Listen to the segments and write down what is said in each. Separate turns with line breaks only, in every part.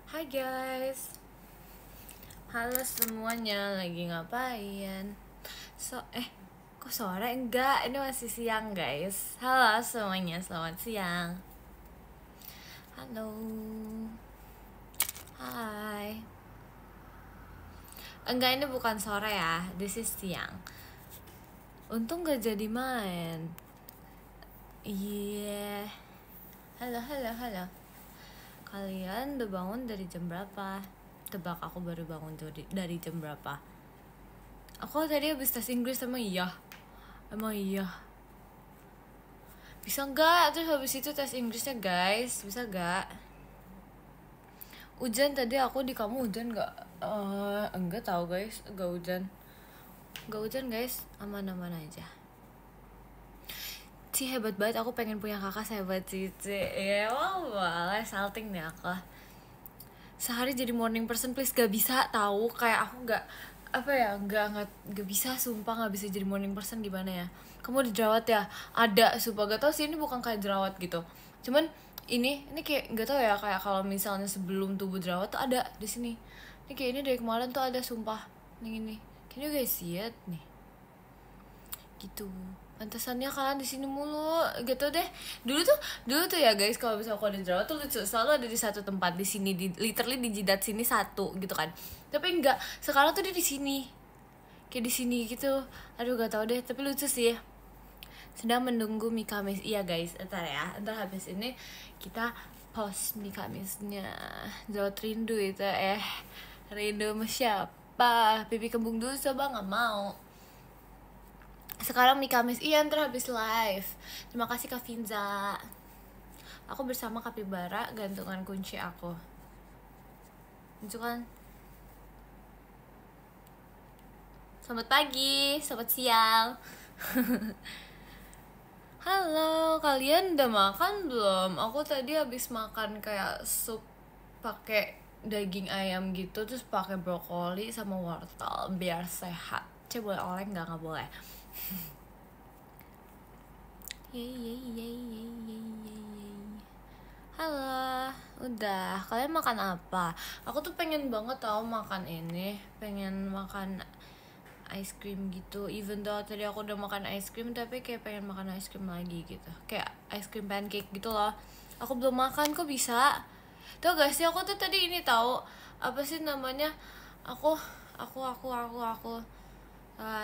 Hai guys, halo semuanya, lagi ngapain? Kok sore? Enggak, ini masih siang guys. Halo semuanya, selamat siang. Halo. Hai. Enggak, ini bukan sore ya, this is siang. Untung gak jadi main. Iya. Halo. Kalian udah bangun dari jam berapa? Tebak, aku baru bangun dari jam berapa? Aku tadi habis tes Inggris. Emang iya? Bisa nggak? Terus habis itu tes Inggrisnya guys, bisa nggak? Hujan tadi aku di kamu hujan nggak? Enggak tahu guys, nggak hujan guys, aman-aman aja. Ci hebat banget, aku pengen punya kakak sehebat Cici. Ya boleh, salting nih aku. Sehari jadi morning person please, gak bisa tahu, kayak aku nggak bisa, sumpah nggak bisa jadi morning person. Gimana ya? Kamu udah jerawat ya? Ada, sumpah gak tau sih, ini bukan kayak jerawat gitu, cuman ini kayak nggak tau ya, kayak kalau misalnya sebelum tubuh jerawat tuh ada di sini. Ini kayak ini dari kemarin tuh ada, sumpah. Ini can you guys see it nih? Gitu. Pantesannya kalian di sini mulu gitu deh. Dulu tuh ya guys, kalau misalnya aku ada jerawat tuh selalu ada di satu tempat, di sini, literally di jidat sini satu gitu kan. Tapi enggak, sekarang tuh dia di sini, kayak di sini gitu. Aduh gak tau deh, tapi lucu sih. Sedang menunggu mie kamis. Iya guys, entar habis ini kita post mie kamisnya. Jerawat rindu itu rindu sama siapa? Pipi kembung dulu coba, nggak mau. Sekarang mie kamis, iya ntar habis live. Terima kasih Kak Finza. Aku bersama kapibara, gantungan kunci aku. Itu kan. Selamat pagi, selamat siang. Halo, kalian udah makan belum? Aku tadi habis makan kayak sup pakai daging ayam gitu, terus pakai brokoli sama wortel biar sehat. Boleh oleng nggak boleh? Halo, udah. Kalian makan apa? Aku tuh pengen banget tau makan ini, pengen makan ice cream gitu. Even though tadi aku udah makan ice cream, tapi kayak pengen makan ice cream lagi gitu. Kayak ice cream pancake gitu loh. Aku belum makan, kok bisa? Tau gak sih, aku tuh tadi ini tahu apa sih namanya? Aku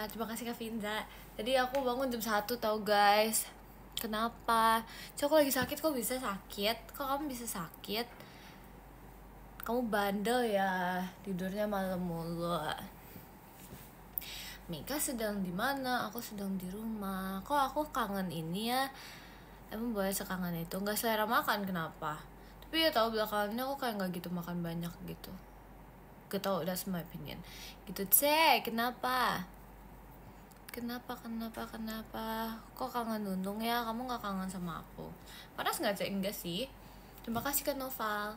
terima kasih Kak Finza. Tadi aku bangun jam 1 tau guys. Kenapa? Aku lagi sakit, kok bisa sakit? Kok kamu bisa sakit? Kamu bandel ya, tidurnya malam mulu. Mika sedang di mana? Aku sedang di rumah. Kok aku kangen ini ya? Emang boleh sekangen itu? Nggak selera makan, kenapa? Tapi ya tau belakangannya aku kayak nggak gitu makan banyak gitu. Gak tau, that's my opinion. Gitu cek, kenapa? Kenapa? Kok kangen Nunung ya? Kamu gak kangen sama aku? Panas gak cek? Enggak sih. Terima kasih Kak Noval.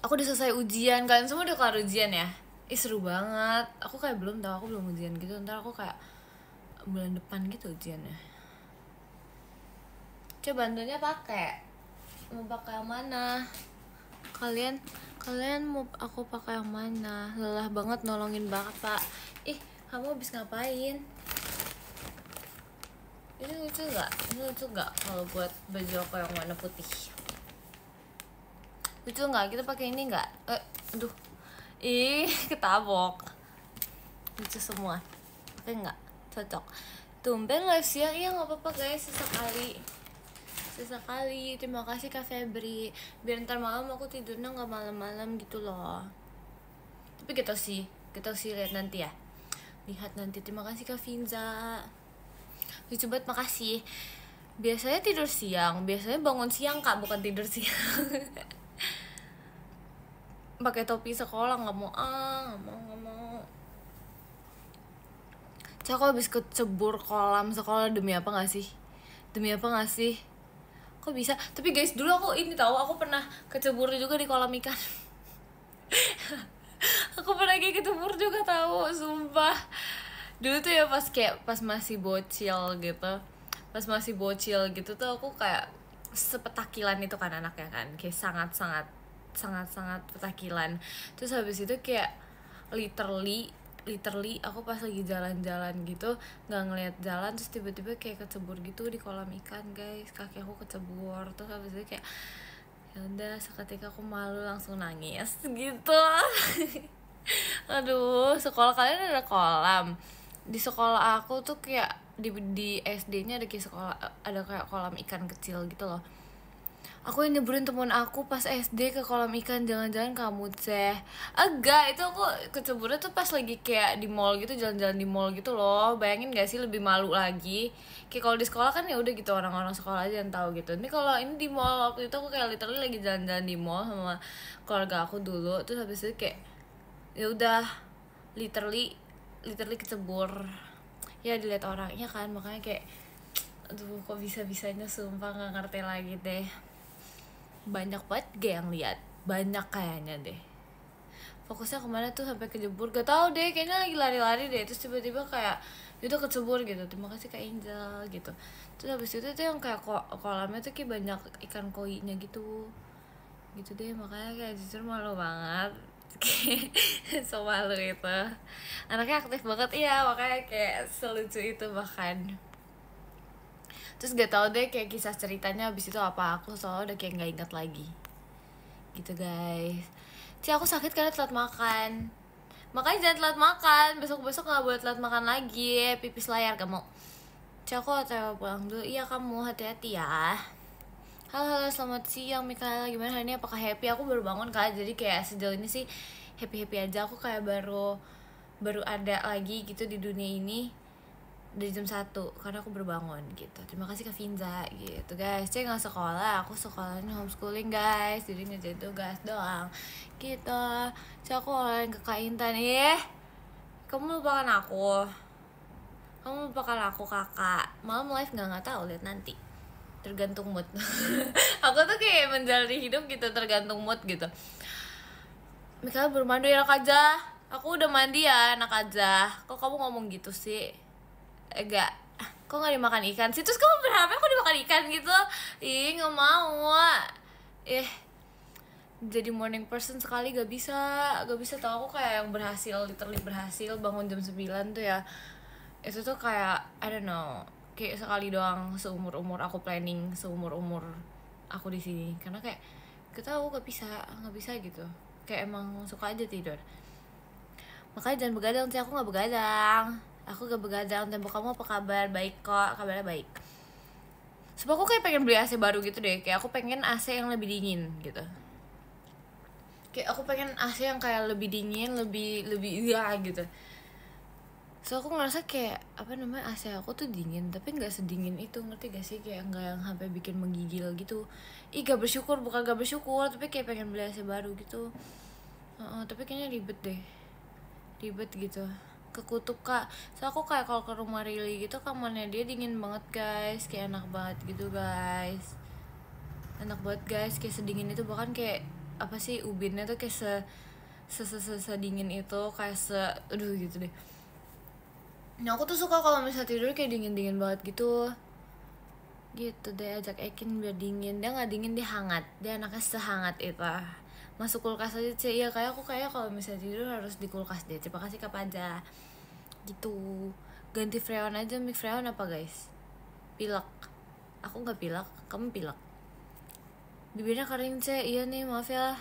Aku udah selesai ujian. Kalian semua udah kelar ujian ya? Seru banget. Aku kayak belum tahu, aku belum ujian gitu. Ntar aku kayak bulan depan gitu ujiannya. Coba bantunya pakai. Mau pakai yang mana? Kalian mau aku pakai yang mana? Lelah banget nolongin banget Pak. Kamu habis ngapain? Ini lucu nggak kalau buat baju aku yang warna putih? Lucu nggak? Kita pakai ini nggak? Aduh, ketabok. Lucu semua. Pakai nggak? Cocok. Tumben live siang, iya nggak apa-apa guys, sesekali. Terima kasih Kak Febri. Biar ntar malam aku tidurnya nggak malam-malam gitu loh. Tapi kita sih lihat nanti ya. Lihat nanti. Terima kasih Kak Finza. Lucu banget, makasih. Biasanya tidur siang, biasanya bangun siang Kak, bukan tidur siang. Pakai topi sekolah nggak mau. Aku habis kecebur kolam sekolah. Demi apa nggak sih? Kok bisa? Tapi guys, dulu aku pernah kecebur juga di kolam ikan. Aku pernah kayak kecebur juga tahu, sumpah. Dulu tuh ya pas masih bocil gitu, tuh aku kayak sepetakilan itu kan anaknya kan, kayak sangat petakilan. Terus habis itu kayak literally aku pas lagi jalan-jalan gitu nggak ngeliat jalan, terus tiba-tiba kayak kecebur gitu di kolam ikan guys, kaki aku kecebur. Terus habis itu kayak ya udah, seketika aku malu langsung nangis gitu. Aduh, sekolah kalian ada kolam? Di sekolah aku tuh kayak di SD-nya ada kayak ada kayak kolam ikan kecil gitu loh. Aku yang nyeburin temen aku pas SD ke kolam ikan, jangan-jangan kamu teh. Enggak, itu aku keceburnya tuh pas lagi kayak di mall gitu, jalan-jalan di mall gitu loh. Bayangin gak sih, lebih malu lagi. Kayak kalau di sekolah kan ya udah gitu, orang-orang sekolah aja yang tahu gitu. Ini kalau ini di mall, waktu itu aku kayak literally lagi jalan-jalan di mall sama keluarga aku dulu. Terus habis itu kayak ya udah literally kecebur. Ya dilihat orangnya kan, makanya kayak aduh kok bisa-bisanya, sumpah nggak ngerti lagi deh. Banyak banget gak yang lihat, banyak kayaknya deh. Fokusnya kemana tuh sampai kejebur, gak tau deh, kayaknya lagi lari-lari deh, terus tiba-tiba kayak itu kecebur gitu. Terima kasih Kak Angel gitu. Terus habis itu tuh yang kayak kolamnya tuh kayak banyak ikan koinya gitu deh, makanya kayak jujur malu banget. So malu itu, anaknya aktif banget iya, makanya kayak selucu itu bahkan. Terus gak tau deh kayak kisah ceritanya abis itu apa, aku soalnya udah kayak gak ingat lagi gitu guys. Aku sakit karena telat makan, makanya jangan telat makan, besok gak boleh telat makan lagi, pipis layar kamu. Aku hotel pulang dulu. Iya kamu hati-hati ya. Halo selamat siang Mikaela, gimana hari ini, apakah happy? Aku baru bangun kak, jadi kayak sejauh ini sih happy aja. Aku kayak baru ada lagi gitu di dunia ini dari jam 1 karena aku berbangun gitu. Terima kasih Kak Finza gitu guys. Nggak sekolah, aku sekolahnya homeschooling guys, jadi ngerjain tugas doang gitu. Aku online ke Kak Intan. Kamu lupakan aku kakak. Malam live nggak tahu, lihat nanti, tergantung mood. Aku tuh kayak menjalani hidup gitu, tergantung mood gitu. Mikael baru mandi, enak aja. Aku udah mandi ya, enak aja. Kok kamu ngomong gitu sih? Enggak, kok nggak dimakan ikan sih? Terus kamu berharap aku dimakan ikan gitu? Ih, nggak mau. Jadi morning person sekali gak bisa tau. Aku kayak yang literally berhasil bangun jam 9 tuh ya. Itu tuh kayak I don't know, kayak sekali doang seumur aku planning, seumur aku di sini. Karena kayak gak bisa gitu. Kayak emang suka aja tidur. Makanya jangan begadang sih, aku gak begadang. Tempo kamu apa kabar? Baik kok, kabarnya baik. Sebab aku kayak pengen beli AC baru gitu deh. Kayak aku pengen AC yang lebih dingin gitu. Kayak aku pengen AC yang kayak lebih dingin, lebih ya gitu. So aku ngerasa kayak AC aku tuh dingin, tapi nggak sedingin itu, ngerti gak sih? Kayak nggak yang sampai bikin menggigil gitu. Bukan gak bersyukur, tapi kayak pengen beli AC baru gitu. Tapi kayaknya ribet gitu. Ke kutub kak, so aku kayak kalau ke rumah Rili gitu, kamarnya dia dingin banget guys, kayak enak banget gitu guys, kayak sedingin itu. Bahkan kayak apa sih, ubinnya tuh kayak sedingin itu, kayak aduh gitu deh. Nah aku tuh suka kalau misalnya tidur kayak dingin banget gitu deh. Ajak Ekin biar dingin, dia nggak dingin, dia hangat, dia anaknya sehangat itu. Masuk kulkas aja sih. Iya, kayak aku kalau misalnya tidur harus di kulkas deh. Terima kasih Kak Paja gitu. Ganti freon aja. Mic freon apa guys? Pilek. Aku nggak pilek, kamu pilek. Bibirnya kering sih. Iya nih, maaf ya.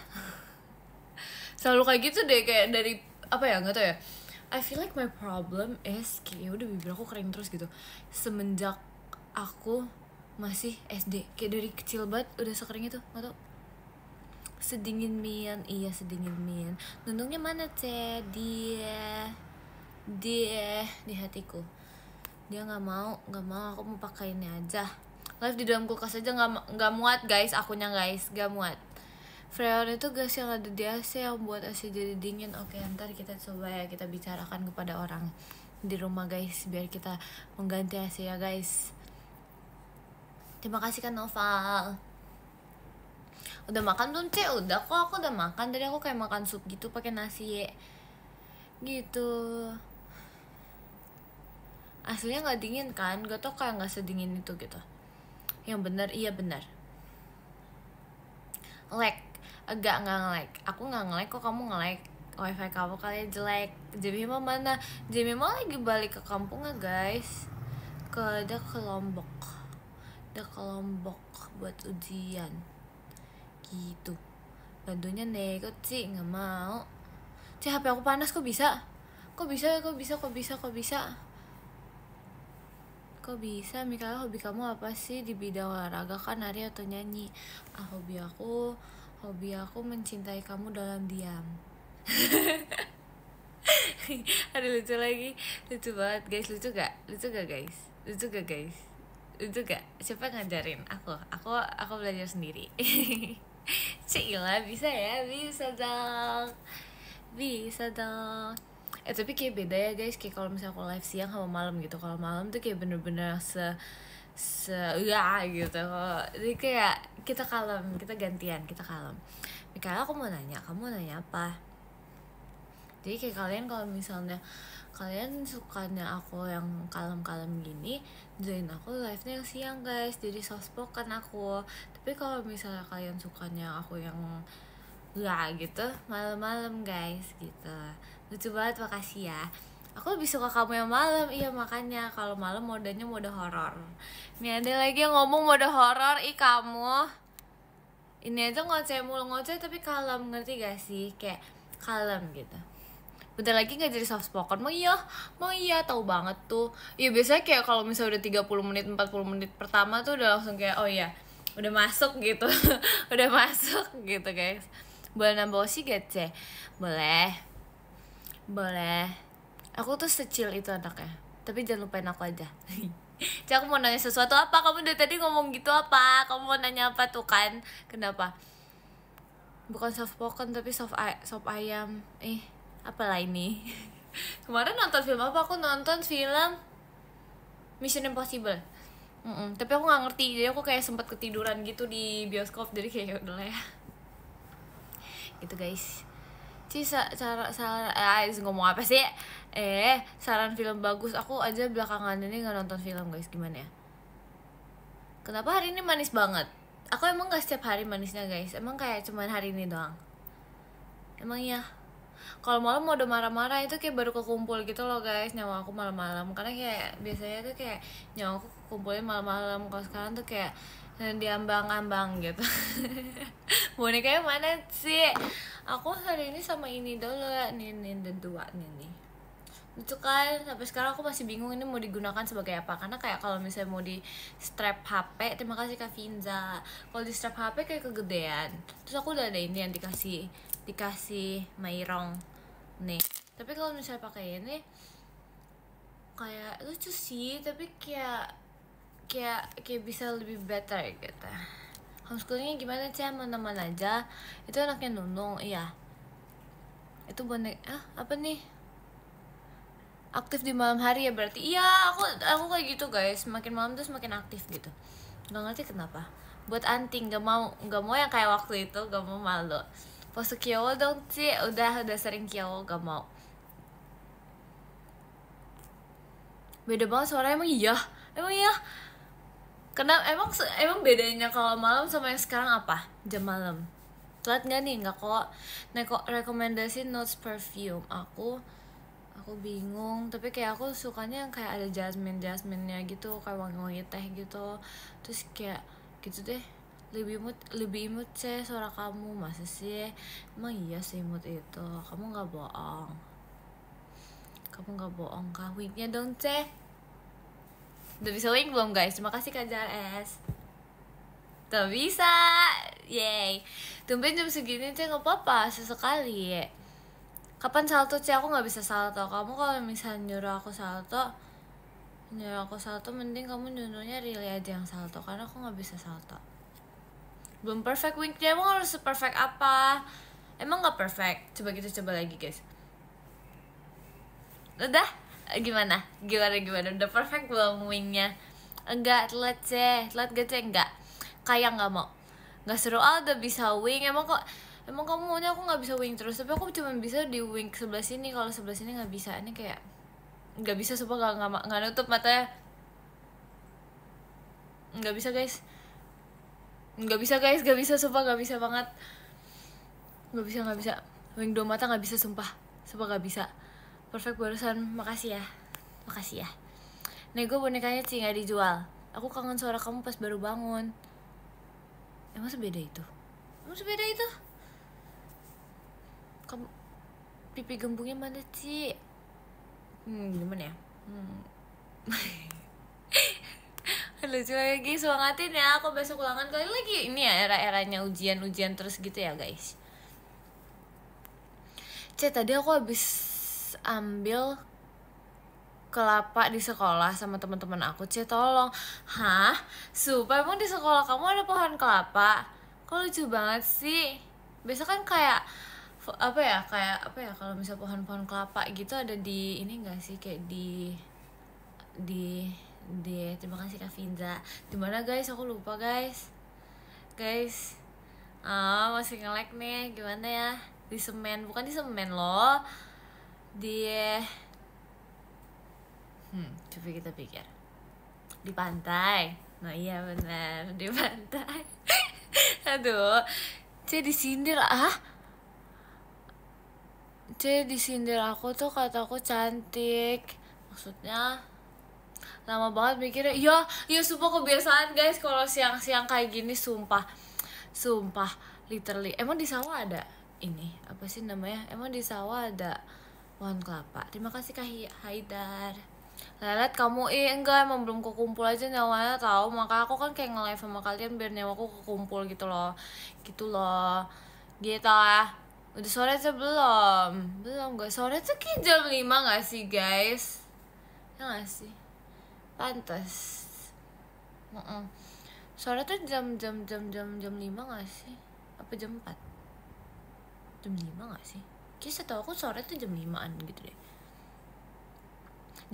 Selalu kayak gitu deh, kayak dari apa ya, nggak tau ya. I feel like my problem is kayak udah bibir aku kering terus gitu semenjak aku masih SD. Kayak dari kecil banget udah sekering itu, nggak tau. Sedingin Mian. Iya, sedingin Mian. Nuntungnya mana Ceh? Dia di hatiku. Dia nggak mau. Aku mau pakainya aja. Live di dalam kulkas aja nggak muat guys, akunya guys, nggak muat. Freon itu gas yang ada di AC yang buat AC jadi dingin. Oke, ntar kita coba ya, kita bicarakan kepada orang di rumah guys, biar kita mengganti AC ya guys. Terima kasih kan Noval. Udah makan belum Cek? Udah kok, aku udah makan. Tadi aku kayak makan sup gitu pakai nasi gitu. Aslinya nggak dingin kan, gak tau kayak nggak sedingin itu gitu. Yang benar, iya benar. Lag, enggak nge-lag. Aku nggak nge-lag kok, kamu nge-lag. Wifi kamu kali jelek. Jemima mana? Jemima lagi balik ke kampungnya guys. Dia ke Lombok. Dia ke Lombok buat ujian. Gitu. Bantunya nekot sih, nggak mau. HP aku panas, kok bisa? Kok bisa? Mikaela, hobi kamu apa sih di bidang olahraga, kan nari atau nyanyi? Hobi aku mencintai kamu dalam diam. Ada lucu lagi, lucu banget guys. Lucu gak guys? Siapa ngajarin? Aku belajar sendiri. Cila, bisa ya? Bisa dong. Tapi kayak beda ya guys, kayak kalau misalnya aku live siang sama malam gitu. Kalau malam tuh kayak bener-bener gitu. Jadi kayak kita kalem, kita gantian, kita kalem. Mikaela, aku mau nanya, kamu nanya apa? Jadi kayak kalian kalau misalnya kalian sukanya aku yang kalem-kalem gini, join aku live-nya yang siang guys, jadi soft spoken aku. Tapi kalau misalnya kalian sukanya aku yang gitu, malam-malam guys gitu. Lucu banget, makasih ya. Aku lebih suka kamu yang malam, iya makanya kalau malam modenya mode horor. Ini ada lagi yang ngomong mode horor, kamu. Ini aja ngoceh mulu, ngoceh tapi kalem, ngerti gak sih? Kayak kalem gitu. Bentar lagi gak jadi soft spoken. Mau iya, tahu banget tuh. Iya biasanya kayak kalau misalnya udah 30 menit, 40 menit pertama tuh udah langsung kayak, oh iya, udah masuk gitu. Udah masuk gitu guys. Boleh nambah osi gak, Ce? Boleh. Aku tuh secil itu anaknya. Tapi jangan lupain aku aja. Ce, aku mau nanya sesuatu apa? Kamu dari tadi ngomong gitu apa? Kamu mau nanya apa tuh kan? Kenapa? Bukan soft spoken tapi sop ayam. Apalah ini. Kemarin nonton film apa? Aku nonton film Mission Impossible. Tapi aku nggak ngerti, jadi aku kayak sempat ketiduran gitu di bioskop, jadi kayak udah lah ya. Gitu guys. Ngomong apa sih? Saran film bagus. Aku aja belakangan ini nggak nonton film guys, gimana ya? Kenapa hari ini manis banget? Aku emang nggak setiap hari manisnya guys. Emang kayak cuman hari ini doang. Emang ya. Kalau malam mau udah marah-marah itu kayak baru kekumpul gitu loh guys, nyawa aku malam-malam. Karena kayak biasanya tuh kayak nyawa aku kumpulin malam-malam. Kalau sekarang tuh kayak diambang-ambang gitu. Bonekanya mana sih? Aku hari ini sama ini dulu, nih ada dua nih. Lucu kan? Sampai sekarang aku masih bingung ini mau digunakan sebagai apa. Karena kayak kalau misalnya mau di strap HP, terima kasih Kak Finza. Kalau di strap HP kayak kegedean. Terus aku udah ada ini yang dikasih Mairong nih. Tapi kalau misalnya pakai ini kayak lucu sih, tapi kayak bisa lebih better gitu. Homeschoolingnya gimana sih? Aman-aman aja. Itu anaknya Nunung, iya. Itu bonek apa nih? Aktif di malam hari ya berarti. Iya, aku kayak gitu guys. Semakin malam tuh semakin aktif gitu. Nggak ngerti kenapa. Buat anting, nggak mau yang kayak waktu itu, nggak mau, malu. Pose Kyowo dong Ci, udah sering Kyowo, gak mau. Beda banget suara, emang iya. Kenapa emang bedanya kalau malam sama yang sekarang apa? Jam malam. Telat nggak nih? Nggak kok. Rekomendasi Notes perfume. Aku bingung, tapi kayak aku sukanya yang kayak ada jasmine-nya gitu, kayak wangi-wangi teh gitu. Terus kayak gitu deh. Lebih imut sih suara kamu. Masa sih? Emang iya sih imut itu. Kamu nggak bohong kah? Wingnya dong, Ce. Udah bisa wing belum guys? Terima kasih Kak JRS. Tuh bisa. Yay. Tumben jam segini, Ce, nggak apa-apa, sesekali ya. Kapan salto, Ce? Aku nggak bisa salto. Kamu kalau misalnya nyuruh aku salto, mending kamu nyuruhnya Rili aja yang salto, karena aku nggak bisa salto. Belum perfect wingnya, emang harus perfect apa? Emang nggak perfect? Coba lagi guys. Udah? Gimana? Udah perfect belum wingnya? Enggak, telat gak Ce? Enggak. Kayak nggak mau. Nggak seru, udah bisa wing. Emang kamu maunya aku nggak bisa wing terus? Tapi aku cuma bisa di wing sebelah sini. Kalau sebelah sini nggak bisa. Ini kayak nggak bisa, sumpah nggak nutup matanya, nggak bisa guys, nggak bisa, sumpah nggak bisa banget, nggak bisa, wing dua mata nggak bisa, sumpah nggak bisa. Perfect barusan, makasih ya. Nego bonekanya sih nggak dijual. Aku kangen suara kamu pas baru bangun. Emang sebeda itu? Kamu pipi gembungnya mana sih? Gimana ya? Lucu lagi, semangatin ya. Aku besok ulangan kali lagi. Ini ya era-eranya ujian terus gitu ya guys. Tadi aku habis ambil kelapa di sekolah sama teman-teman aku. Tolong. Hah? Supaya emang di sekolah kamu ada pohon kelapa? Kok lucu banget sih? Biasa kan kayak apa ya kalau misal pohon-pohon kelapa gitu ada di ini enggak sih, kayak di terima kasih Kak Finza. Di mana guys? Aku lupa guys. Masih nge-lag nih. Gimana ya? Di semen, bukan di semen loh. Coba kita pikir. Di pantai. Nah iya benar, di pantai. Aduh, disindir disindir aku tuh, kata aku cantik. Maksudnya lama banget mikirnya. Iya sumpah kebiasaan guys kalau siang-siang kayak gini, sumpah literally. Emang di sawah ada ini apa sih namanya? Emang di sawah ada pohon kelapa? Terima kasih Kak Haidar. Lelet kamu, enggak, emang belum kekumpul aja nyawanya tahu. Maka aku kan kayak nge-live sama kalian biar nyawaku kekumpul gitu loh gitu ya. Udah sore aja belum gak? Sore tuh kayak jam 5 gak sih guys? Ya gak sih? Pantes. Sore tuh jam 5 gak sih? Apa jam 4? Jam 5 gak sih? Kayaknya setahu aku sore tuh jam 5an gitu deh.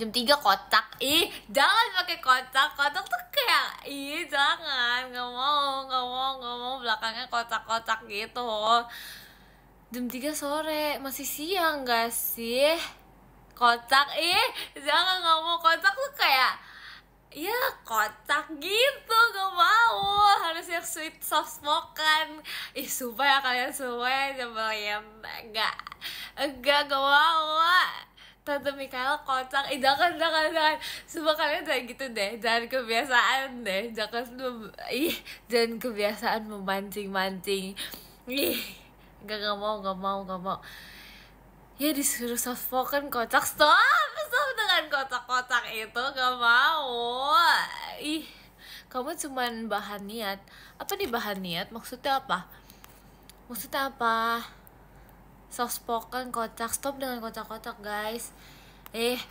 Jam 3 kotak. Jangan pakai kotak tuh kayak jangan, nggak mau belakangnya kotak-kotak gitu. Jam 3 sore masih siang gak sih? Kotak jangan, nggak mau. Kotak tuh kayak kotak gitu, gak mau. Harus yang sweet soft spoken. Sumpah ya kalian semua ya nyebelin. Enggak mau. Tante Mikaela kocak. Jangan. Sumpah kalian jangan gitu deh. Jangan kebiasaan deh. Jangan kebiasaan memancing-mancing. Gak mau. Ya disuruh soft spoken kocak. Stop dengan kotak-kotak itu. Gak mau. Kamu cuman bahan niat. Apa nih bahan niat? Maksudnya apa? Soft spoken kocak. Stop dengan kocak-kocak guys.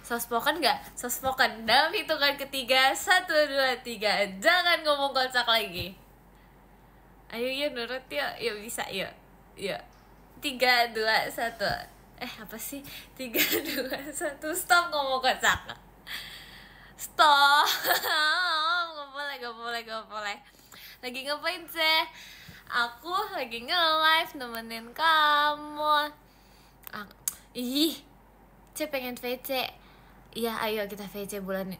Soft spoken gak? Soft spoken dalam hitungan ketiga. 1, 2, 3. Jangan ngomong kocak lagi. Ayo nurut yuk. Yuk bisa yuk. 3, 2, 1. Apa sih? 3, 2, 1. Stop ngomong kocak. Stop. Gak boleh. Lagi ngapain sih? Aku lagi nge-live nemenin kamu. Pengen VC. Iya, ayo kita VC bulan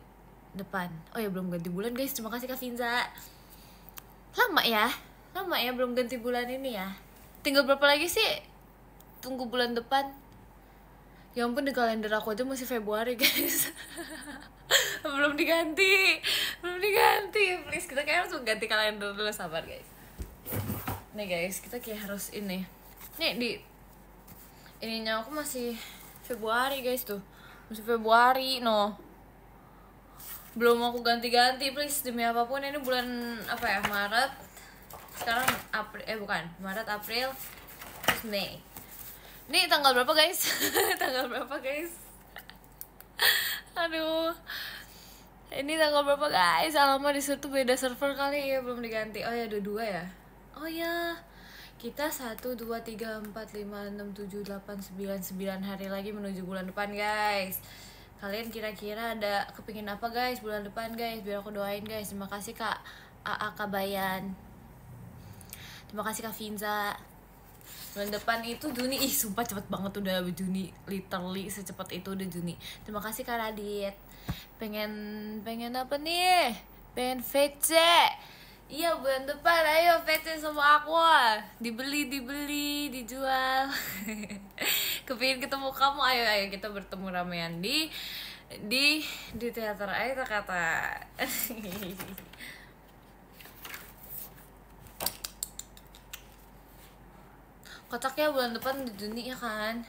depan. Oh ya, belum ganti bulan guys. Terima kasih Kak Finza. Lama ya belum ganti bulan ini ya. Tinggal berapa lagi sih? Tunggu bulan depan. Ya ampun, di kalender aku aja masih Februari guys. belum diganti. Please, kita kayak harus ganti kalender dulu, sabar guys. Nih guys, kita kayak harus ini. Nih di ininya aku masih Februari guys tuh. Masih Februari belum aku ganti-ganti, please, demi apapun. Ini bulan apa ya? Maret. Sekarang Maret, April, terus Mei. Ini tanggal berapa guys? Aduh. Ini tanggal berapa guys? Alamak, di situ beda server kali ya, belum diganti. Oh ya, ada 2 ya. Oh ya, kita 1, 2, 3, 4, 5, 6, 7, 8, 9 hari lagi menuju bulan depan guys. Kalian kira-kira ada kepingin apa guys bulan depan guys? Biar aku doain guys. Terima kasih Kak AA Kabayan. Terima kasih Kak Finza. Bulan depan itu Juni. Ih sumpah cepet banget udah Juni. Literally secepat itu udah Juni. Terima kasih Kak Radit. Pengen apa nih? Pengen VC. Iya bulan depan ayo VC sama aku. Dibeli dijual. Kepingin ketemu kamu. Ayo kita bertemu ramean di teater air kata. Kocaknya bulan depan di Juni ya kan?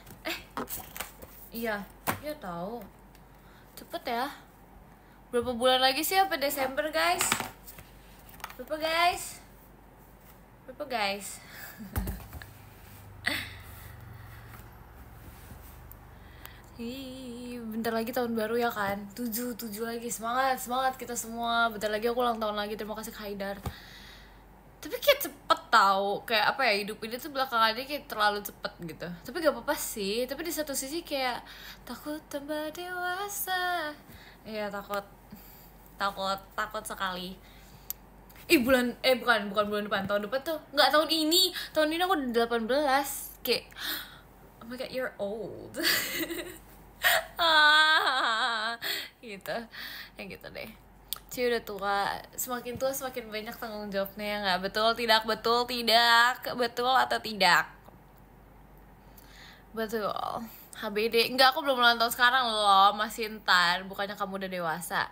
Iya tahu. Cepet ya. Berapa bulan lagi sih sampai Desember guys? Berapa guys? Bentar lagi tahun baru ya kan? 7 lagi. Semangat kita semua. Bentar lagi aku ulang tahun lagi. Terima kasih Haidar. Tapi kayak cepet tau. Kayak apa ya, hidup ini tuh belakangannya kayak terlalu cepet gitu. Tapi gak apa-apa sih. Tapi di satu sisi kayak takut tambah dewasa. Iya takut sekali. Bukan bulan depan, tahun depan tuh. Nggak, tahun ini aku udah 18. Kayak oh my god, you're old. Gitu. Yang gitu deh. Cie udah tua, semakin tua semakin banyak tanggung jawabnya ya nggak? Betul atau tidak? Betul. HBD, enggak, aku belum ulang tahun sekarang loh, masih ntar. Bukannya kamu udah dewasa.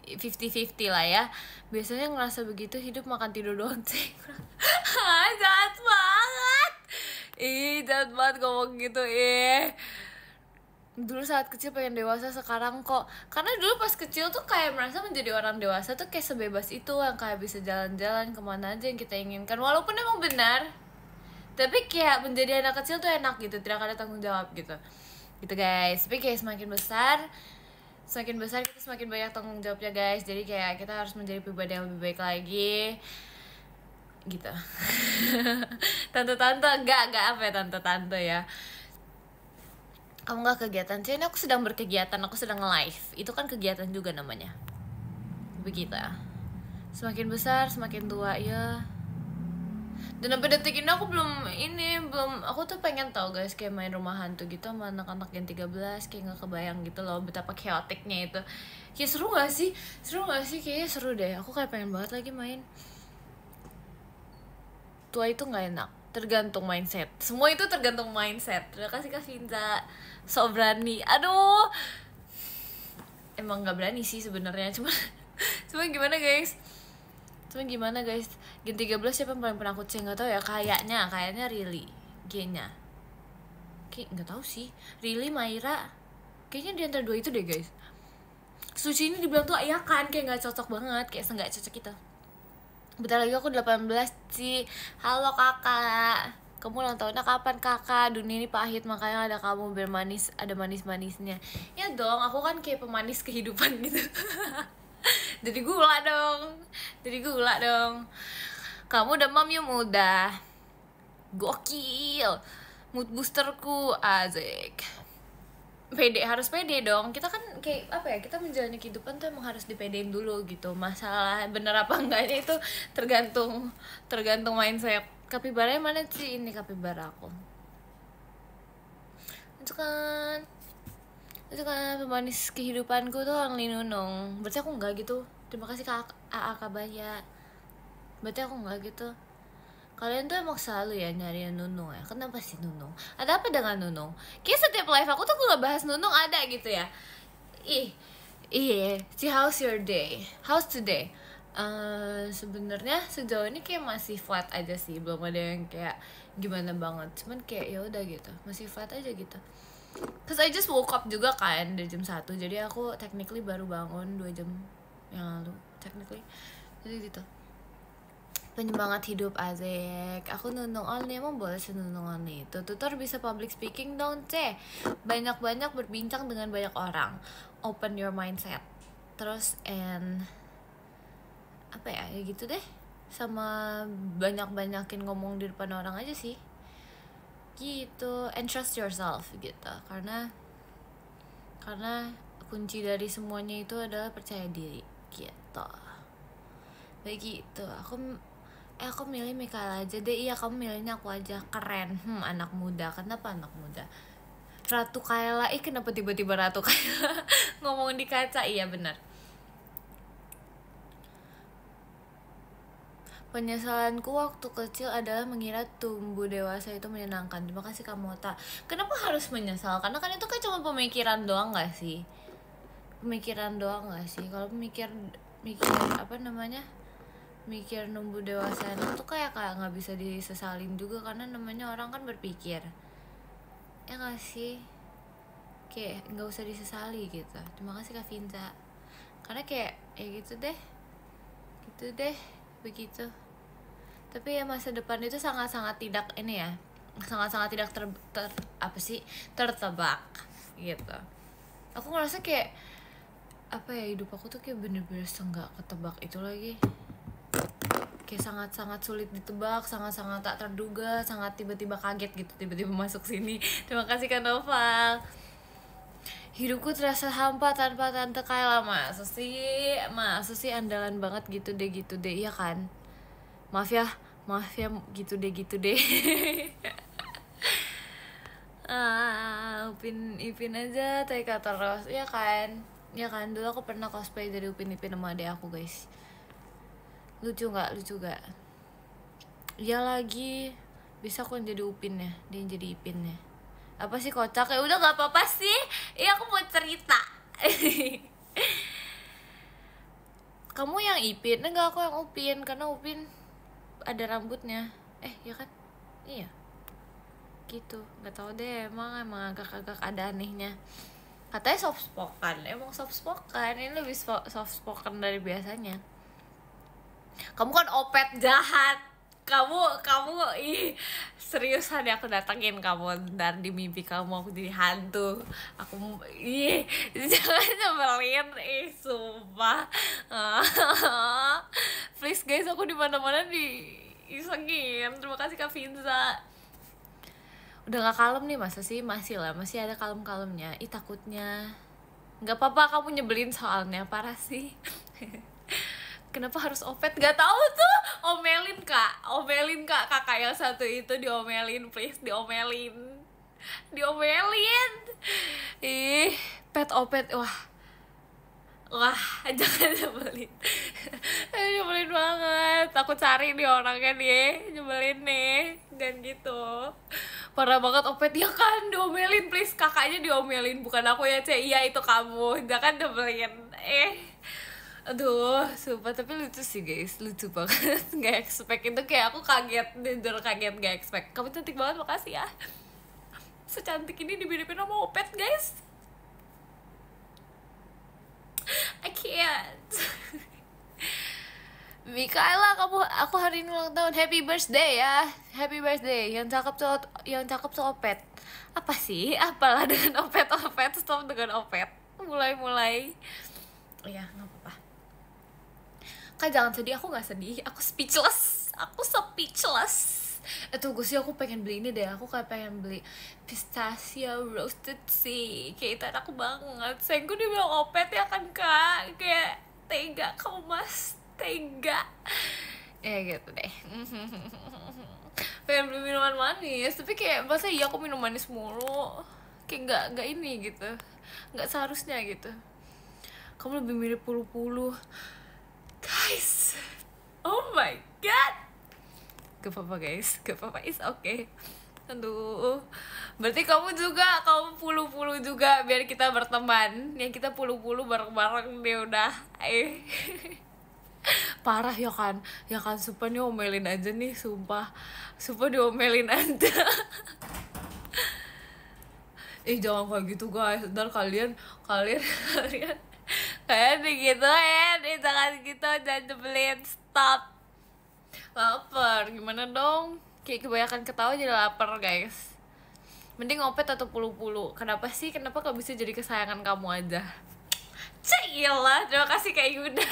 50-50 lah ya. Biasanya ngerasa begitu, hidup makan tidur doang sih. Jahat banget. Jahat banget ngomong gitu. Dulu saat kecil pengen dewasa, sekarang kok. Karena dulu pas kecil tuh kayak merasa menjadi orang dewasa tuh kayak sebebas itu, yang kayak bisa jalan-jalan kemana aja yang kita inginkan. Walaupun emang benar, tapi kayak menjadi anak kecil tuh enak gitu, tidak ada tanggung jawab gitu guys. Tapi kayak semakin besar kita semakin banyak tanggung jawabnya guys. Jadi kayak kita harus menjadi pribadi yang lebih baik lagi gitu. Tante enggak apa ya tante ya. Kamu gak kegiatan sih? Ini aku sedang berkegiatan, aku sedang nge-live. Itu kan kegiatan juga namanya. Begitu ya. Semakin besar, semakin tua ya. Dan sampai detik ini aku belum aku tuh pengen tau guys, kayak main rumah hantu gitu sama anak-anak yang 13. Kayak gak kebayang gitu loh betapa chaoticnya itu. Kayak seru gak sih? Kayaknya seru deh. Aku kayak pengen banget lagi main. Tua itu gak enak, tergantung mindset. Semua itu tergantung mindset. Terima kasih Kak Vinza. So berani. Aduh. Emang gak berani sih sebenarnya, cuma gimana guys? Gen 13 siapa yang paling penakut sih? Gak tau ya, kayaknya Rili. G-nya kayak gak tau sih. Rili, Maira. Kayaknya di antara dua itu deh guys. Suci ini dibilang tuh ya kan, kayak gak cocok banget. Kayak nggak cocok gitu. Bentar lagi aku 18 sih. Halo kakak, kamu ulang tahunnya kapan kakak? Dunia ini pahit, makanya ada kamu biar manis, ada manis-manisnya. Ya dong, aku kan kayak pemanis kehidupan gitu. Jadi gula dong. Kamu demam ya muda. Gokil. Mood boosterku Azik. Harus pede dong. Kita kan kayak apa ya, kita menjalani kehidupan tuh emang harus dipedein dulu gitu. Masalah bener apa enggaknya itu tergantung mindset. Kapibaranya mana sih? Ini kapibara aku. Itu kan pemanis kehidupanku tuh Ang Linunung. Berarti aku enggak gitu. Terima kasih Kak AA Kabaya. Berarti aku enggak gitu. Kalian tuh emang selalu ya nyari Nunung ya. Kenapa sih Nunung? Ada apa dengan Nunung? Kayak setiap live aku tuh nggak bahas Nunung ada gitu ya. Si how's your day? How's today? Sebenarnya sejauh ini kayak masih flat aja sih, belum ada yang kayak gimana banget. Cuman kayak ya udah gitu, masih flat aja gitu. Cause I just woke up juga kan dari jam 1. Jadi aku technically baru bangun 2 jam yang lalu technically. Jadi gitu. Penyemangat hidup Azek. Aku nunung only. Emang boleh sih nunung only itu? Tutor bisa public speaking dong banyak-banyak berbincang dengan banyak orang. Open your mindset. Terus apa ya gitu deh. Sama banyak-banyakin ngomong di depan orang aja sih gitu. And trust yourself gitu. Karena kunci dari semuanya itu adalah percaya diri gitu. Begitu. Aku Aku milih Mikaela aja deh. Iya, kamu milihnya aku aja. Keren. Anak muda. Kenapa anak muda? Ratu Kaela. Kenapa tiba-tiba Ratu Kaela ngomong di kaca? Iya benar. Penyesalanku waktu kecil adalah mengira tumbuh dewasa itu menyenangkan. Terima kasih Kamota. Kenapa harus menyesal? Karena kan itu kan cuma pemikiran doang gak sih? Pemikiran doang gak sih? Kalau mikir apa namanya? Mikir numbuh dewasa itu kayak nggak bisa disesalin juga, karena namanya orang kan berpikir, ya nggak sih, kayak nggak usah disesali gitu. Terima kasih Kak Vinza, karena kayak ya gitu deh begitu. Tapi ya masa depan itu sangat-sangat tidak ini ya, sangat-sangat tidak tertebak gitu. Aku ngerasa kayak apa ya, hidup aku tuh kayak bener-bener nggak ketebak itu lagi, kayak sangat-sangat sulit ditebak, sangat-sangat tak terduga, sangat tiba-tiba kaget gitu, tiba-tiba masuk sini. Terima kasih Kak Noval. Hidupku terasa hampa tanpa Tante Kayla. Masa sih andalan banget gitu deh, iya kan? Maaf ya gitu deh. Upin aja TK terus, ya kan? Dulu aku pernah cosplay dari Upin sama adek aku guys. Lucu gak? Iya lagi, bisa aku jadi Upin ya, dia yang jadi Ipin ya. Apa sih kocak? Ya udah gak apa-apa sih. Iya aku mau cerita. Kamu yang Ipin? Enggak, aku yang Upin, karena Upin ada rambutnya. Ya kan? Iya. Gitu. Gak tau deh, emang agak-agak ada anehnya. Katanya soft spoken. Emang soft spoken. Ini lebih soft spoken dari biasanya. Kamu kan opet jahat. Kamu seriusan ya, aku datangin kamu dan di mimpi kamu aku jadi hantu. Jangan nyebelin, sumpah. Please guys, aku di mana-mana diisengin. Terima kasih Kak Vinza. Udah gak kalem nih, masa sih? Masih ada kalem-kalemnya. Takutnya nggak apa-apa, kamu nyebelin soalnya, parah sih. Kenapa harus opet? Gak tahu tuh. Omelin kak kakak yang satu itu, diomelin, please, diomelin. Pet opet, wah jangan nyebelin. Nyebelin banget. Aku cari nih orangnya nih, nyebelin nih, dan gitu. Parah banget opet, ya kan, diomelin, please, kakaknya diomelin, bukan aku ya, iya itu kamu, jangan nyebelin. Aduh, sumpah, tapi lucu sih guys, lucu banget. Gak expect itu, kayak aku kaget, jujur kaget, gak expect. Kamu cantik banget, makasih ya. Secantik ini dimiripin sama opet guys. I can't. Mikaela, aku hari ini ulang tahun. Happy birthday ya. Happy birthday. Yang cakep tuh opet. Apa sih? Apalah dengan opet. Stop dengan opet. Mulai. Ya, nggak apa-apa. Kak jangan sedih, aku nggak sedih. Aku speechless. Tunggu sih, aku pengen beli ini deh. Aku kayak pengen beli pistachio roasted sih. Kayak itu aku banget. Sayangku dia bilang opet ya kan kak. Kayak tega kamu mas, tega. Ya gitu deh. Pengen beli minuman manis, tapi kayak masa iya aku minum manis mulu. Kayak nggak ini gitu. Nggak seharusnya gitu. Kamu lebih mirip Pulu-Pulu. Guys, oh my god. Gak apa-apa guys, it's okay. Aduh, berarti kamu Pulu-Pulu juga, biar kita berteman. Yang kita Pulu-Pulu bareng-bareng deh udah. Parah ya kan, sumpah nih omelin aja nih, sumpah diomelin aja. Jangan kayak gitu guys, ntar kalian kayak gitu ya, jangan gitu, jangan nyebelin, stop. Lapar, gimana dong? Kayak kebanyakan ketawa jadi lapar guys. Mending opet atau Pulu-Pulu. Kenapa gak bisa jadi kesayangan kamu aja? Cailah, terima kasih Kak Yuda.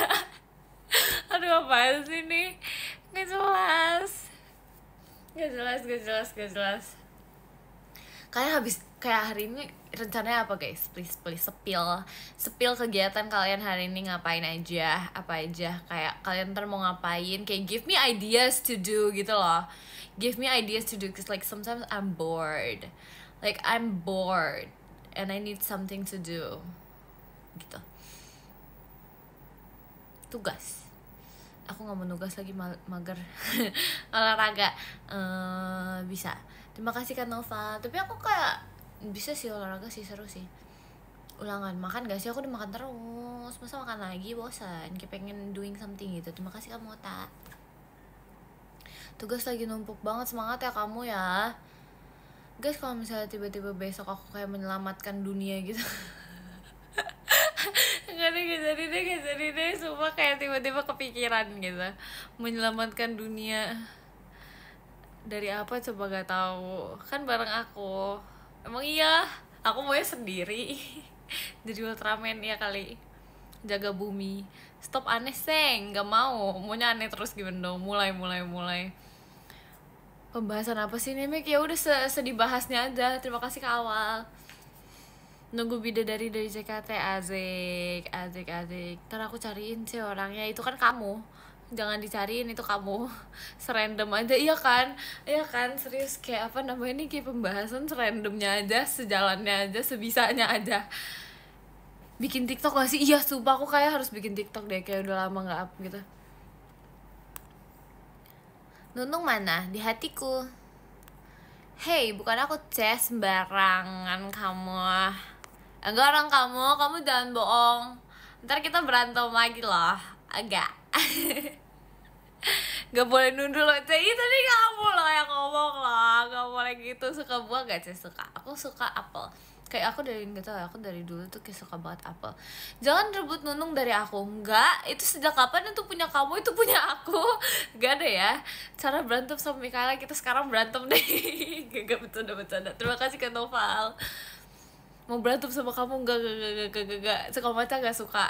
Aduh, apaan sih nih? Gak jelas. Kalian habis kayak hari ini rencananya apa guys, please spill kegiatan kalian hari ini, ngapain aja, apa aja, kayak kalian ntar mau ngapain, kayak give me ideas to do gitu loh, give me ideas to do, cause like sometimes I'm bored and I need something to do gitu. Tugas, aku nggak mau nugas lagi, mager. Olahraga bisa, terima kasih Kak Nova, tapi aku kayak bisa sih olahraga sih, seru sih. Ulangan makan gak sih, aku udah makan terus, masa makan lagi, bosan, kayak pengen doing something gitu. Terima kasih kamu tak. Tugas lagi numpuk banget, semangat ya kamu ya guys. Kalau misalnya tiba-tiba besok aku kayak menyelamatkan dunia gitu gak jadi deh sumpah, kayak tiba-tiba kepikiran gitu menyelamatkan dunia dari apa coba, gak tahu kan bareng aku. Emang iya aku maunya sendiri jadi Ultraman ya kali, jaga bumi. Stop aneh seng, gak maunya aneh terus gimana dong. Mulai pembahasan apa sih nih Mek? Ya udah sedibahasnya aja. Terima kasih ke awal. Nunggu bidadari dari JKT, azik. Ntar aku cariin sih orangnya, itu kan kamu, jangan dicariin, itu kamu. Serandom aja, iya kan serius, kayak apa namanya ini, kayak pembahasan serandomnya aja, sejalannya aja, sebisanya aja. Bikin TikTok gak sih? Iya sumpah aku kayak harus bikin TikTok deh, kayak udah lama gak up gitu. Nunung mana? Di hatiku. Hey, bukan aku Ces, sembarangan kamu. Enggak orang kamu jangan bohong. Ntar kita berantem lagi loh. Agak. Gak boleh nundul loh Cek. Tadi kamu loh yang ngomong loh. Gak boleh gitu. Suka buah gak Cek? Suka. Aku suka apel. Kayak aku dari gak tau ya, aku dari dulu tuh kayak suka banget apel. Jangan rebut Nunung dari aku. Enggak, itu sejak kapan itu punya kamu, itu punya aku. Gak ada ya. Cara berantem sama Mikaela, kita sekarang berantem deh. Gak bercanda. Terima kasih Kak Noval. Mau berantem sama kamu gak suka maca, gak suka.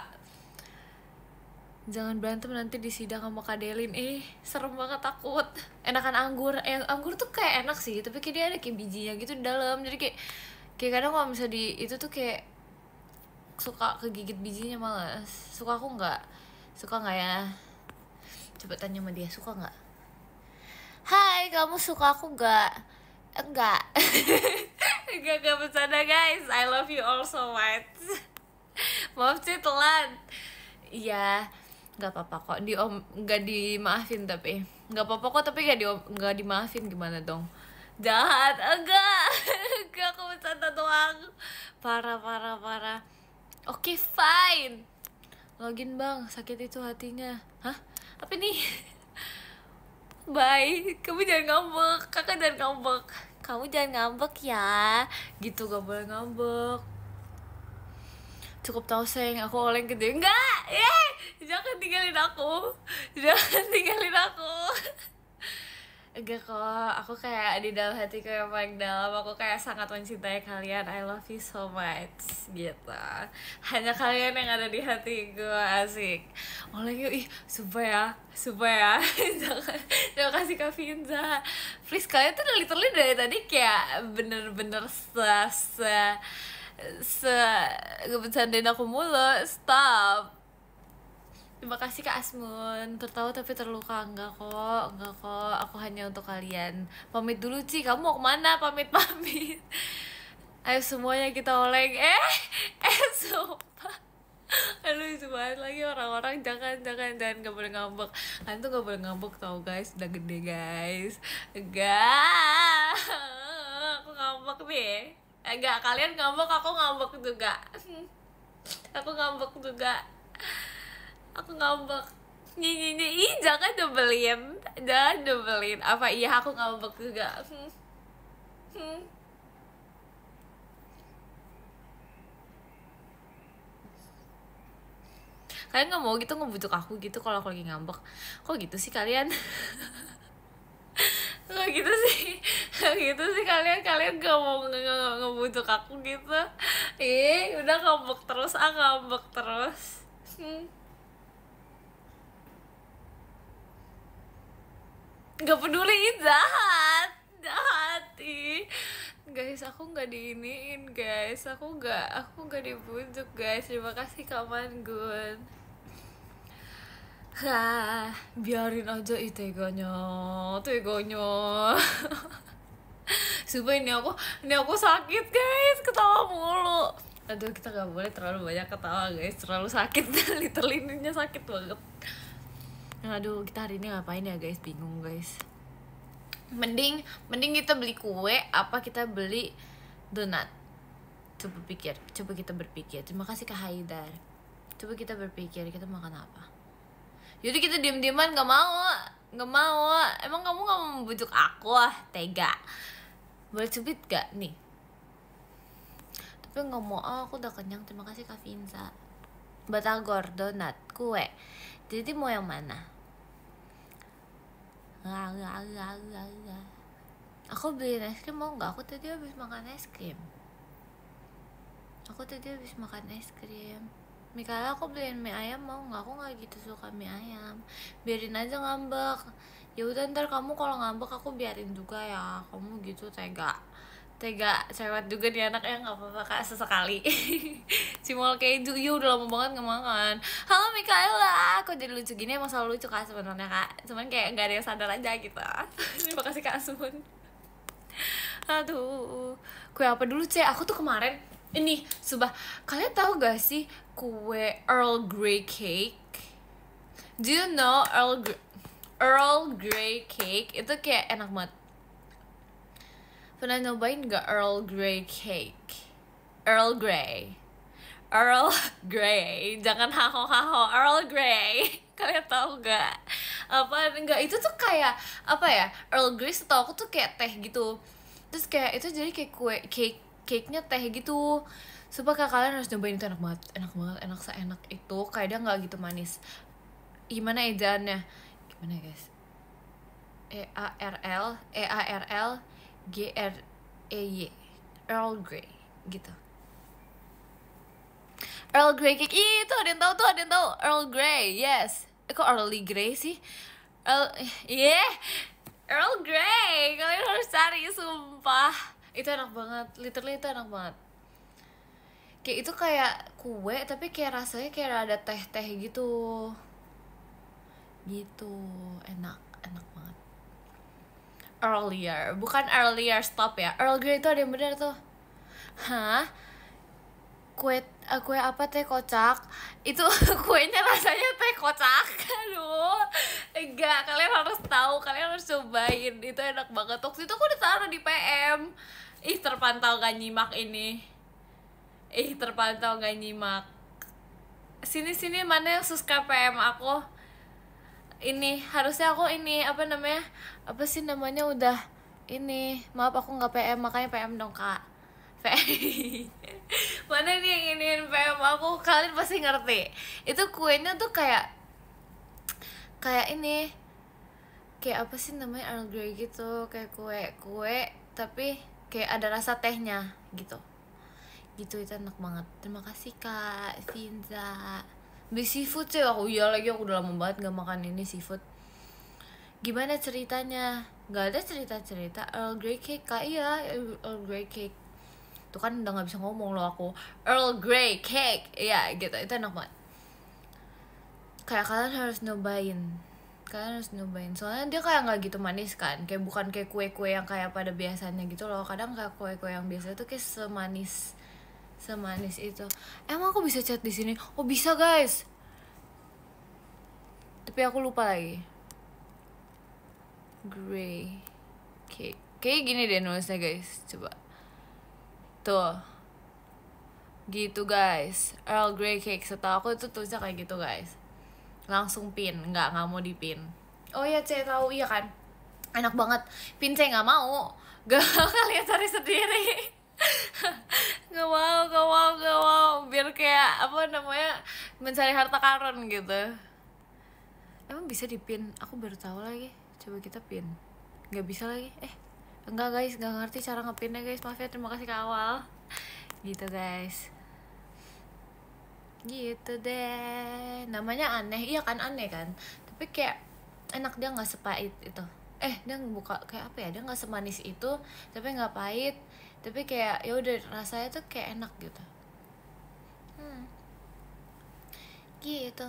Jangan berantem nanti di sidang sama Kak Delin. Serem banget, takut. Enakan anggur. Anggur tuh kayak enak sih, tapi kayak dia ada kayak bijinya gitu di dalam. Jadi kayak kadang kalau misalnya di itu tuh kayak suka kegigit bijinya, malas. Suka aku nggak? Suka nggak ya? Coba tanya sama dia, suka nggak? Hai, kamu suka aku nggak? Enggak. Enggak bercanda guys. I love you all so much. Maaf sih telat. Iya, nggak apa-apa kok. Nggak dimaafin, tapi nggak apa-apa kok, tapi nggak dimaafin, gimana dong? Jahat. Enggak aku bercanda doang. Parah. Oke, fine. Login bang, sakit itu hatinya. Hah? Apa nih? Bye. Kamu jangan ngambek. Kakak jangan ngambek. Kamu jangan ngambek ya. Gitu, gak boleh ngambek. Cukup tahu sayang, aku oleng gede. Enggak. Jangan tinggalin aku. Enggak kok, aku kayak di dalam hatiku yang paling dalam, aku kayak sangat mencintai kalian. I love you so much gitu. Hanya kalian yang ada di hatiku, asik. Oleh yuk, sumpah ya. Terima kasih Kak Finza. Please, kalian tuh literally dari tadi kayak bener-bener ngebecandain aku mulu. Stop. Terima kasih Kak Asmun. Tertawa tapi terluka. Enggak kok. Aku hanya untuk kalian. Pamit dulu Ci. Kamu mau kemana? Pamit. Ayo semuanya kita oleng. Sumpah. Aduh, banget lagi orang-orang. Jangan gak boleh ngambek. Kalian tuh gak boleh ngambek tau guys. Udah gede guys. Enggak. Aku ngambek nih. Enggak, kalian ngambek, aku ngambek juga. Aku ngambek. Jangan dibelin. Apa iya aku ngambek juga? Kalian nggak mau gitu ngebujuk aku gitu kalau aku lagi ngambek? Kok gitu sih kalian? Kok gitu sih kalian gak mau ngebujuk aku gitu? Udah ngambek terus. Gak peduli, jahat guys, aku nggak diiniin guys, aku nggak dibujuk guys. Terima kasih Kak Manggun. Biarin aja itu egonya. Sumpah ini aku sakit guys, ketawa mulu. Aduh, kita nggak boleh terlalu banyak ketawa guys, terlalu sakit. Literally sakit banget. Aduh, kita hari ini ngapain ya guys, bingung guys. Mending kita beli kue apa kita beli donat? Coba kita berpikir. Terima kasih Kak Haidar. Coba kita berpikir, kita makan apa? Jadi kita diem-dieman, nggak mau. Emang kamu nggak mau membujuk aku? Tega. Boleh cubit gak nih? Tapi nggak mau. Aku udah kenyang. Terima kasih Kak Vinza. Batagor, donat, kue. Jadi mau yang mana? Aku beliin es krim mau nggak? Aku tadi habis makan es krim. Mikaela, aku beliin mie ayam mau nggak? Aku nggak gitu suka mie ayam. Biarin aja ngambek. Ya udah, ntar kamu kalau ngambek aku biarin juga ya. Kamu gitu tega cewek juga nih anak ya. Nggak apa-apa Kak, sesekali. Cimol keju, iya udah lama banget nggak makan. Halo Mikaela, kok jadi lucu gini? Emang selalu lucu Kak sebenarnya Kak, cuman kayak nggak ada yang sadar aja gitu. Terima kasih Kak Asun. Aduh, kue apa dulu Cek? Aku tuh kemarin ini, kalian tahu gak sih kue Earl Grey cake? Do you know Earl Grey cake? Itu kayak enak banget. Pernah nyobain gak Earl Grey cake? Earl Grey, jangan haho, Earl Grey. Kalian tahu gak? Apa enggak, itu tuh kayak apa ya? Earl Grey setahu aku tuh kayak teh gitu. Terus kayak itu jadi kayak kue cake-nya teh gitu. Supaya kalian harus nyobain, itu enak banget, seenak itu. Kayak dia nggak gitu manis. Gimana ejaannya? Gimana ya guys? EARLGREY, Earl Grey gitu. Earl Grey cake, itu ada yang tahu Earl Grey, yes. Kok Early Grey sih? Earl Grey, kalian harus cari, sumpah. Itu enak banget, literally itu enak banget. Kayak itu kayak kue tapi kayak rasanya kayak ada teh gitu. Enak banget. Bukan earlier, stop ya. Earl Grey itu ada yang benar tuh. Hah? Kue apa, teh kocak? Itu kuenya rasanya teh kocak. Aduh, enggak, kalian harus tahu, kalian harus cobain, itu enak banget. Waktu itu aku ditaruh di PM. Terpantau gak nyimak ini. Sini mana yang subscribe PM aku? Ini harusnya aku ini apa sih namanya, udah ini. Maaf aku nggak PM, makanya PM dong Kak. Mana nih yang iniin PM aku? Kalian pasti ngerti. Itu kuenya tuh kayak ini, kayak apa sih namanya, Earl Grey gitu. Kayak kue tapi kayak ada rasa tehnya gitu. Itu enak banget. Terima kasih Kak Vinza. Beli seafood sih aku. Iya lagi, aku udah lama banget gak makan ini seafood. Gimana ceritanya? Gak ada cerita Earl Grey cake Kak. Iya, Earl Grey cake. Tuh kan udah gak bisa ngomong loh aku. Earl Grey cake. Iya gitu, itu enak banget. Kayak kalian harus nyobain. Soalnya dia kayak gak gitu manis kan. Kayak bukan kayak kue-kue yang kayak pada biasanya gitu loh. Kadang kayak kue-kue yang biasa tuh kayak semanis itu. Emang aku bisa chat di sini? Oh bisa guys. Tapi aku lupa lagi. Grey cake. Kayak gini deh nulisnya guys. Coba. Tuh. Gitu guys. Earl Grey cake. Setahu aku itu tulisnya kayak gitu guys. Langsung pin. Nggak mau di pin. Oh iya C tahu, iya kan. Enak banget. Pin C nggak mau. Gak kalian cari sendiri. Gak mau, biar kayak apa namanya, mencari harta karun gitu. Emang bisa dipin? Aku baru tahu lagi. Coba kita pin. Gak bisa lagi. Enggak guys, gak ngerti cara ngepinnya guys. Maaf ya, terima kasih ke awal. Gitu guys. Gitu deh. Namanya aneh, iya kan, aneh kan. Tapi kayak enak, dia gak sepahit itu. Dia buka kayak apa ya, dia gak semanis itu tapi gak pahit. tapi kayak ya udah rasanya tuh kayak enak gitu. Gitu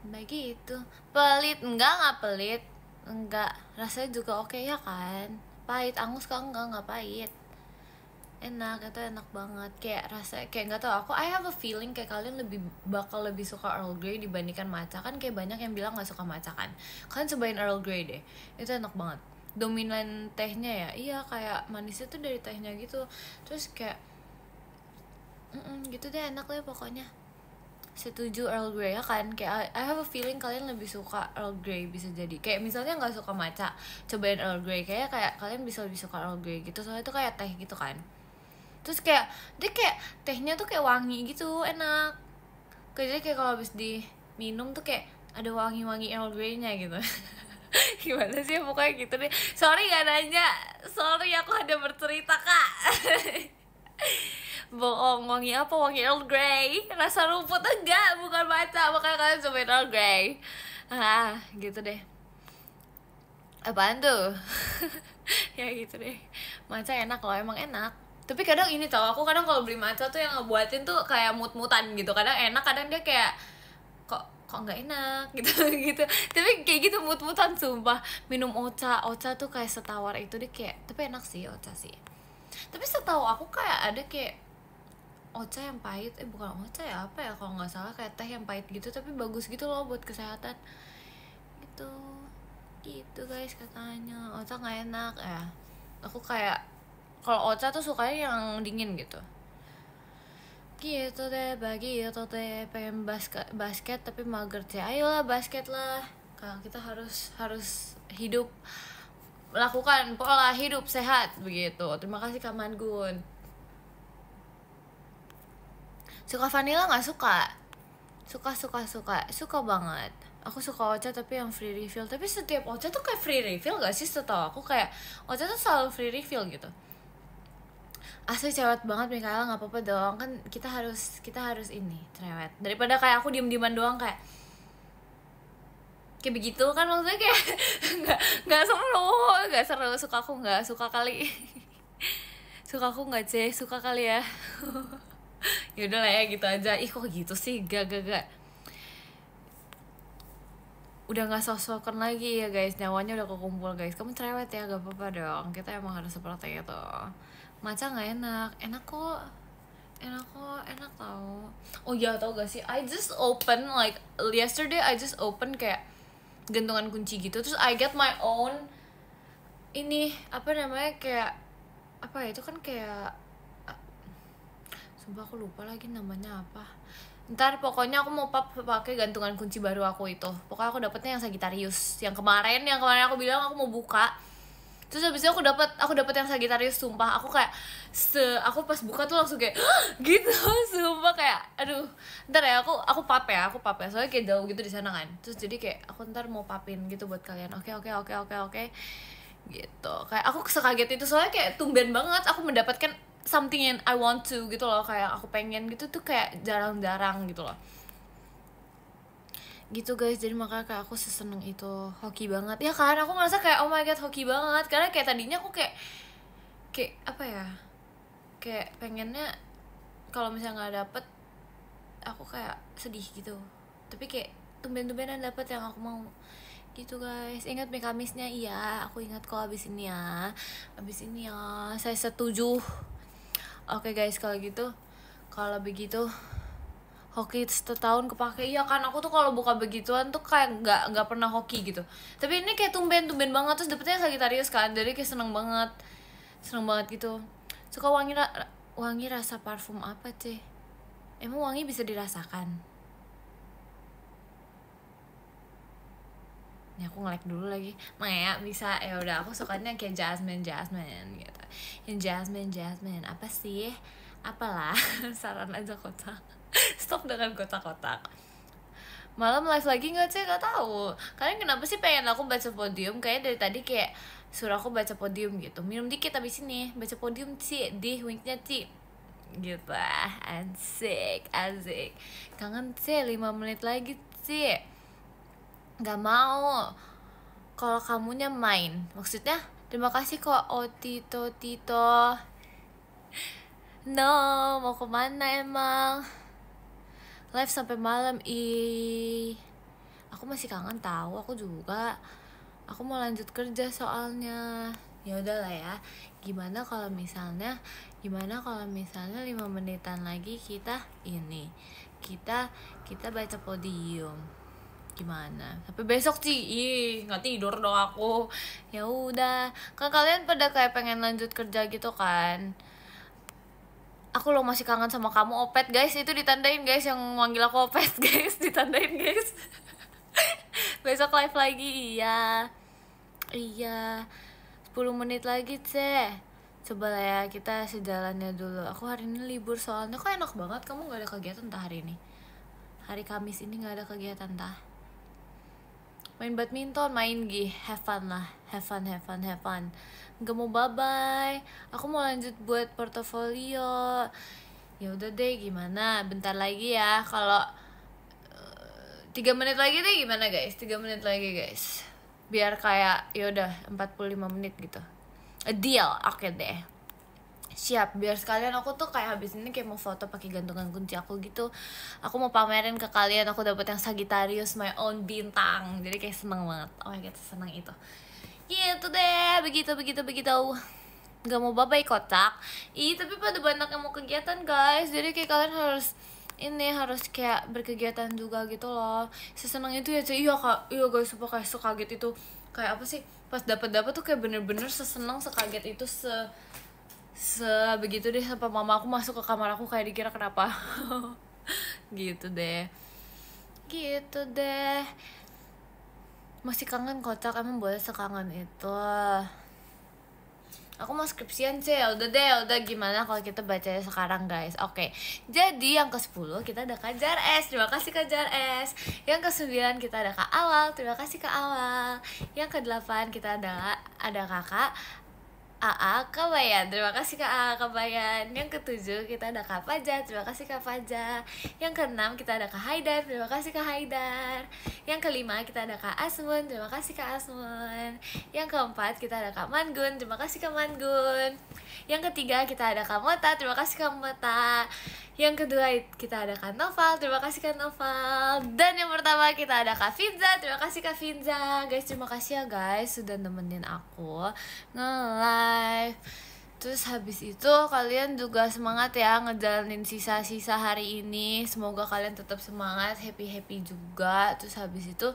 begitu. Pelit nggak pelit, enggak, rasanya juga oke ya kan. Pahit angus kok enggak pahit, enak, itu enak banget. Kayak rasa kayak nggak tau, aku I have a feeling kayak kalian bakal lebih suka Earl Grey dibandingkan matcha. Kan kayak banyak yang bilang nggak suka matcha kan, kalian cobain Earl Grey deh, itu enak banget. Dominan tehnya ya, iya kayak manisnya tuh dari tehnya gitu. Terus kayak gitu deh, enak deh pokoknya. Setuju Earl Grey ya kan. Kayak I have a feeling kalian lebih suka Earl Grey, bisa jadi. Kayak misalnya nggak suka matcha, cobain Earl Grey, kayak kalian bisa lebih suka Earl Grey gitu, soalnya itu kayak teh gitu kan. Terus kayak dia kayak tehnya tuh kayak wangi gitu, enak. Jadi kayak kalau habis diminum tuh kayak ada wangi-wangi Earl Grey-nya gitu. Gimana sih, pokoknya gitu deh. Sorry gak nanya, sorry aku ada bercerita kak. Bohong, wangi apa? Wangi Earl Grey, rasa rumput enggak, bukan matcha. Makanya kalian cobain Earl Grey. Gitu deh. Apaan tuh? Ya gitu deh. Matcha enak loh, emang enak. Tapi kadang ini tau, aku kadang kalau beli matcha tuh yang ngebuatin tuh kayak mut-mutan gitu. Kadang enak, kadang dia kayak kok nggak enak gitu gitu. Tapi kayak gitu mut-mutan sumpah. Minum ocha tuh kayak setawar itu deh kayak. Tapi enak sih ocha sih. Tapi setahu aku kayak ada kayak ocha yang pahit, bukan ocha ya, apa ya kalau nggak salah, kayak teh yang pahit gitu tapi bagus gitu loh buat kesehatan gitu guys katanya. Ocha nggak enak ya, aku kayak kalau ocha tuh sukanya yang dingin gitu deh. Itu deh, pengen basket tapi mager sih. Ayolah basket lah, kalau kita harus hidup, melakukan pola hidup sehat begitu. Terima kasih Kak Mangun. Suka vanilla nggak? Suka banget. Aku suka ocha tapi yang free refill. Tapi setiap ocha tuh kayak free refill gak sih? Setahu aku kayak ocha tuh selalu free refill gitu. Asli cewek banget Mikaela, nggak apa-apa dong, kan kita harus ini cerewet daripada kayak aku diem-dieman doang kayak begitu kan, maksudnya kayak nggak seru. Suka aku nggak suka kali. Suka aku nggak sih, suka kali ya. Yaudah lah ya gitu aja. Ih kok gitu sih, gak udah nggak sok-sokan lagi ya guys, nyawanya udah kekumpul guys. Kamu cerewet ya, gak apa-apa dong, kita emang harus seperti itu. Matcha nggak enak kok, enak tau. Oh ya, tau gak sih, I just open like yesterday, I just open kayak gantungan kunci gitu, terus I get my own ini apa namanya, kayak apa ya, itu kan kayak sumpah aku lupa lagi namanya apa. Ntar pokoknya aku mau pakai gantungan kunci baru aku itu. Pokoknya aku dapetnya yang Sagittarius, yang kemarin aku bilang aku mau buka. Terus habis itu aku dapet yang Sagittarius, sumpah aku kayak aku pas buka tuh langsung kayak gitu, sumpah kayak aduh. Ntar ya aku pap ya soalnya kayak jauh gitu di sana kan. Terus jadi kayak aku ntar mau papin gitu buat kalian. Oke gitu. Kayak aku sekaget itu soalnya kayak tumben banget aku mendapatkan something yang I want to gitu loh, kayak aku pengen gitu tuh kayak jarang-jarang gitu loh. Gitu guys, jadi makanya kayak aku seseneng itu, hoki banget ya kan. Aku ngerasa kayak oh my god hoki banget, karena kayak tadinya aku kayak apa ya, kayak pengennya kalau misalnya nggak dapet aku kayak sedih gitu, tapi kayak tumben-tumbenan dapet yang aku mau gitu guys. Ingat mekanisnya? Iya aku ingat kok. Abis ini ya saya setuju. Oke guys, kalau begitu hoki setahun kepake. Iya kan, aku tuh kalau buka begituan tuh kayak nggak pernah hoki gitu, tapi ini kayak tumben banget. Terus dapetnya Sagittarius kan, jadi kayak seneng banget gitu. Suka wangi rasa parfum apa sih? Emang wangi bisa dirasakan? Ini aku nge-like dulu lagi. Maya bisa, ya udah aku sukanya kayak jasmine gitu. Yang jasmine apa sih? Apalah, saran aja kotak. Stop dengan kotak-kotak. Malam live lagi nggak sih? Gak tahu. Kalian kenapa sih pengen aku baca podium? Kayak dari tadi kayak suruh aku baca podium gitu. Minum dikit abis ini baca podium sih, di winknya sih gitu. Asik kangen sih. 5 menit lagi sih. Gak mau kalau kamunya main. Maksudnya terima kasih kok Tito No, mau kemana emang? Live sampai malam, aku masih kangen tahu, aku juga. Aku mau lanjut kerja soalnya. Ya udahlah ya. Gimana kalau misalnya 5 menitan lagi kita baca podium. Gimana? Tapi besok sih, nggak tidur dong aku. Ya udah, kan kalian pada kayak pengen lanjut kerja gitu kan. Aku lo masih kangen sama kamu Opet guys, itu ditandain guys, yang manggil aku Opet guys, ditandain guys. Besok live lagi, iya 10 menit lagi ceh. Coba lah ya, kita sejalannya dulu. Aku hari ini libur soalnya. Kok enak banget kamu gak ada kegiatan tah hari ini? Hari Kamis ini gak ada kegiatan tah? Main badminton, main have fun lah, have fun. Gak mau bye-bye, aku mau lanjut buat portofolio. Ya udah deh, gimana? Bentar lagi ya, kalau 3 menit lagi deh, gimana guys? 3 menit lagi guys, biar kayak yaudah 45 menit gitu. A deal, oke deh. Siap, biar sekalian aku tuh kayak habis ini kayak mau foto pakai gantungan kunci aku gitu. Aku mau pamerin ke kalian aku dapet yang Sagittarius, my own bintang. Jadi kayak seneng banget. Oh my god, seneng itu. Gitu deh, begitu. Gak mau bye-bye kocak. Tapi pada banyak yang mau kegiatan guys. Jadi kayak kalian harus kayak berkegiatan juga gitu loh. Sesenang itu ya cuy. Iya guys, sumpah kayak sekaget itu. Kayak apa sih? Pas dapat tuh kayak bener-bener sesenang sekaget itu, begitu deh. Sampai mama aku masuk ke kamar aku kayak dikira kenapa. Gitu deh. Masih kangen kocak, emang boleh sekangen itu. Aku mau skripsian sih, udah gimana kalau kita bacanya sekarang guys. Oke, jadi yang ke-10 kita ada Kak Jar S, terima kasih Kak Jar S. Yang ke-9 kita ada Kak Awal, terima kasih Kak Awal. Yang ke-8 kita ada Kakak AA Kabayan, terima kasih Kak AA Kabayan. Yang ke-7 kita ada Kak Fajar, terima kasih Kak Fajar. Yang ke-6 kita ada Kak Haidar, terima kasih Kak Haidar. Yang ke-5 kita ada Kak Asmun, terima kasih Kak Asmun. Yang ke-4 kita ada Kak Mangun, terima kasih Kak Mangun. Yang ke-3 kita ada Kak Mota, terima kasih Kak Mota. Yang kedua kita ada Kak Noval, terima kasih Kak Noval. Dan yang pertama kita ada Kak Finza, terima kasih Kak Finza. Guys, terima kasih ya guys sudah nemenin aku nge-live. Terus habis itu kalian juga semangat ya ngejalanin sisa-sisa hari ini. Semoga kalian tetap semangat, happy juga. Terus habis itu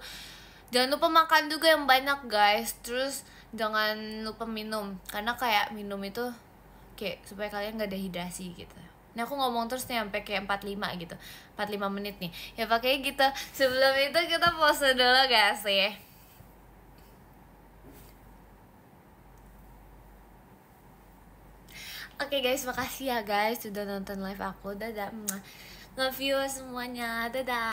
jangan lupa makan juga yang banyak guys. Terus jangan lupa minum, karena kayak minum itu kayak supaya kalian gak dehidrasi gitu. Ini aku ngomong terus nih sampai kayak 45 gitu, 45 menit nih. Ya pakai gitu. Sebelum itu kita pause dulu guys sih. Oke guys, makasih ya guys sudah nonton live aku. Dadah. Love you semuanya. Dadah.